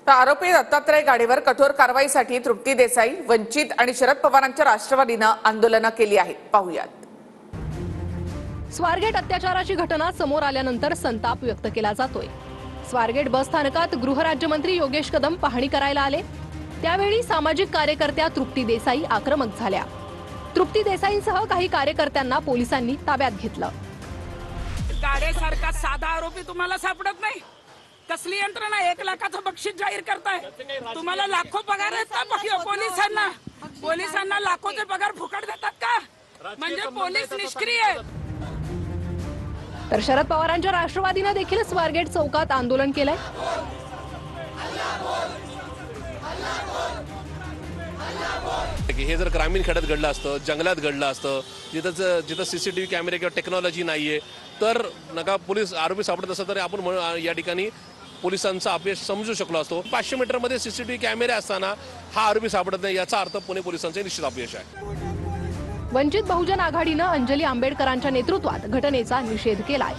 तर आरोपी दत्तात्रय गाडीवर कठोर कारवाईसाठी तृप्ती देसाई, वंचित आणि शरद पवारांच्या राष्ट्रवादीनं आंदोलनं केली आहेत. पाहूयात. स्वारगेट अत्याचाराची घटना समोर आल्यानंतर संताप व्यक्त केला जातोय. स्वारगेट बस स्थानकात गृहराज्यमंत्री योगेश कदम पाहणी करायला आले. त्यावेळी सामाजिक कार्यकर्त्या तृप्ती देसाई आक्रमक झाल्या. तृप्ती देसाईंसह काही कार्यकर्त्यांना पोलिसांनी ताब्यात घेतलं. गाडेसारखा साधा आरोपी तुम्हाला सापडत नाही. कसली यंत्रणा 1 लाखाचं बक्षीस जाहीर करताय. तुम्हाला लाखो पगार देतात पोलिसांना. पोलिसांना लाखोचे पगार फुकट देतात का? म्हणजे पोलीस निष्क्रिय आहेत. तर शरद पवारांच्या राष्ट्रवादीने देखील स्वारगेट चौकात आंदोलन केलंय. हे जर ग्रामीण खेड्यात घडलं असतं, जंगलात घडलं असतं, जिथं सीसीटीव्ही कॅमेरे किंवा टेक्नॉलॉजी नाहीये, तर नका पोलीस आरोपी सापडत असतं तरी आपण या ठिकाणी पोलिसांचा अपयश समजू शकलो असतो. 500 मीटरमध्ये सीसीटीव्ही कॅमेरे असताना हा आरोपी सापडत नाही, याचा अर्थ पुणे पोलिसांचे निश्चित अपयश आहे. वंचित बहुजन आघाडीनं अंजली आंबेडकरांच्या नेतृत्वात घटनेचा निषेध केलाय.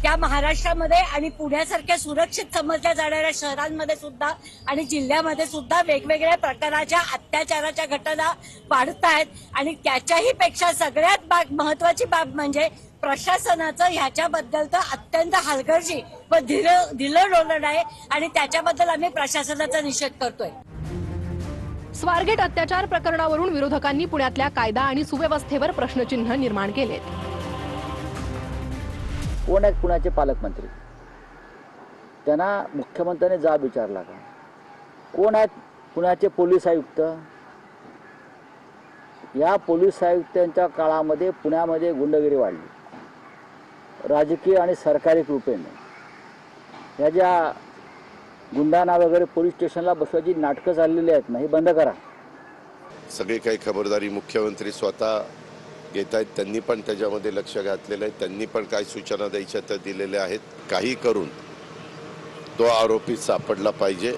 त्या महाराष्ट्रामध्ये आणि पुण्यासारख्या सुरक्षित समजल्या जाणाऱ्या शहरांमध्ये सुद्धा आणि जिल्ह्यामध्ये सुद्धा वेगवेगळ्या प्रकाराच्या अत्याचाराच्या घटना वाढत आहेत. आणि त्याच्याही पेक्षा सगळ्यात महत्वाची बाब म्हणजे प्रशासनाचं ह्याच्याबद्दल तर अत्यंत हलगर्जी व ढिलढोलण आहे आणि त्याच्याबद्दल आम्ही प्रशासनाचा निषेध करतोय. स्वारगेट अत्याचार प्रकरणावरून विरोधकांनी पुण्यातल्या कायदा आणि सुव्यवस्थेवर प्रश्नचिन्ह निर्माण केलेत. कोण आहेत पुण्याचे पालकमंत्री? त्यांना मुख्यमंत्र्यांनी जाब विचारला का? कोण आहेत पुण्याचे पोलीस आयुक्त? या पोलीस आयुक्तांच्या काळामध्ये पुण्यामध्ये गुंडगिरी वाढली. राजकीय आणि सरकारी कृपेने या ज्या गुंडांना वगैरे पोलीस स्टेशनला बसवायची नाटकं चाललेली आहेत ना, ही बंद करा. सगळी काही खबरदारी मुख्यमंत्री स्वतः घेत आहेत. त्यांनी पण त्याच्यामध्ये लक्ष घातलेलं आहे. त्यांनी पण काही सूचना द्यायच्या त्या दिलेल्या आहेत. काही करून तो आरोपी सापडला पाहिजे.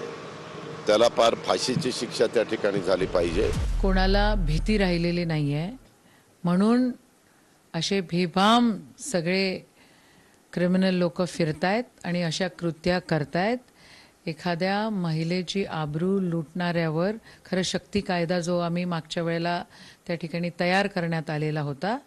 त्याला पार फाशीची शिक्षा त्या ठिकाणी झाली पाहिजे. कोणाला भीती राहिलेली नाहीये म्हणून असे बेभाम सगळे क्रिमिनल लोक फिरतायत आणि अशा कृत्या करतायत. एखाद्या महिलेची आबरू लुटणाऱ्यावर खरं शक्ती कायदा जो आम्ही मागच्या वेळेला त्या ठिकाणी तयार करण्यात आलेला होता,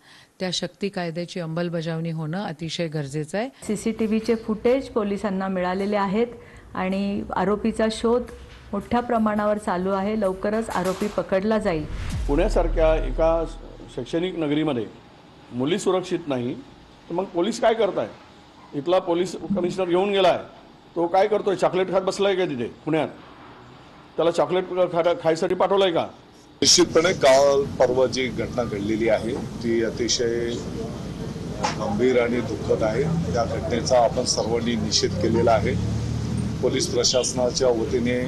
त्या शक्ती कायद्याची अंमलबजावणी होणं अतिशय गरजेचं आहे. सीसीटीव्हीचे फुटेज पोलिसांना मिळालेले आहेत आणि आरोपीचा शोध मोठ्या प्रमाणावर चालू आहे. लवकरच आरोपी पकडला जाईल. पुण्यासारख्या एका शैक्षणिक नगरीमध्ये मुली सुरक्षित नाही तर मग पोलीस काय करताय? इथला पोलीस कमिशनर घेऊन गेलाय, तो काय करतोय? चॉकलेट खात बसलाय का तिथे पुण्यात? त्याला चॉकलेट खायसाठी पाठवलंय का? निश्चितपणे काल परवा जी घटना घडलेली आहे ती अतिशय गंभीर आणि दुःखद आहे. त्या घटनेचा आपण सर्वांनी निषेध केलेला आहे. पोलीस प्रशासनाच्या वतीने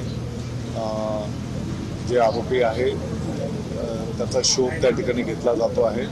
जे आरोपी आहे त्याचा शोध त्या ठिकाणी घेतला जातो आहे.